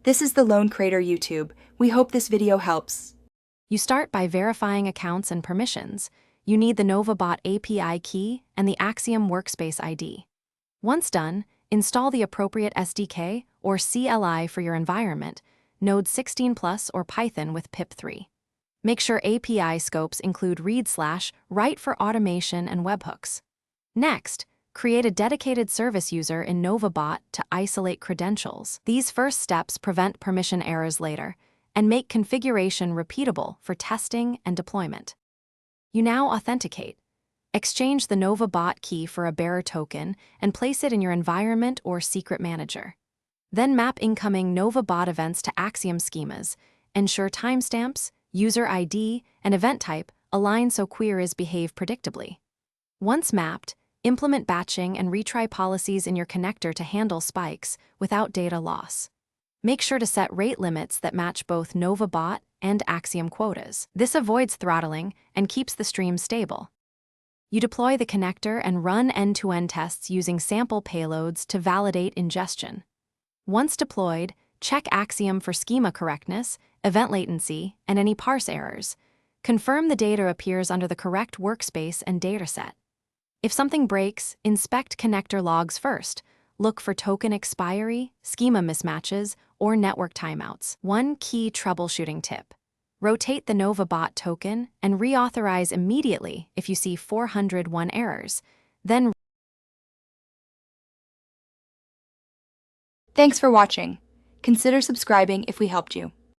This is the Lone Crater YouTube. We hope this video helps. You start by verifying accounts and permissions. You need the NovaBot API key and the Axiom Workspace ID. Once done, install the appropriate SDK or CLI for your environment, Node 16+ or Python with pip3. Make sure API scopes include read/write for automation and webhooks. Next, create a dedicated service user in NovaBot to isolate credentials. These first steps prevent permission errors later and make configuration repeatable for testing and deployment. You now authenticate. Exchange the NovaBot key for a bearer token and place it in your environment or secret manager. Then map incoming NovaBot events to Axiom schemas. Ensure timestamps, user ID, and event type align so queries behave predictably. Once mapped, implement batching and retry policies in your connector to handle spikes without data loss. Make sure to set rate limits that match both NovaBot and Axiom quotas. This avoids throttling and keeps the stream stable. You deploy the connector and run end-to-end tests using sample payloads to validate ingestion. Once deployed, check Axiom for schema correctness, event latency, and any parse errors. Confirm the data appears under the correct workspace and dataset. If something breaks, inspect connector logs first. Look for token expiry, schema mismatches, or network timeouts. One key troubleshooting tip: rotate the NovaBot token and reauthorize immediately if you see 401 errors. Then Thanks for watching. Consider subscribing if we helped you.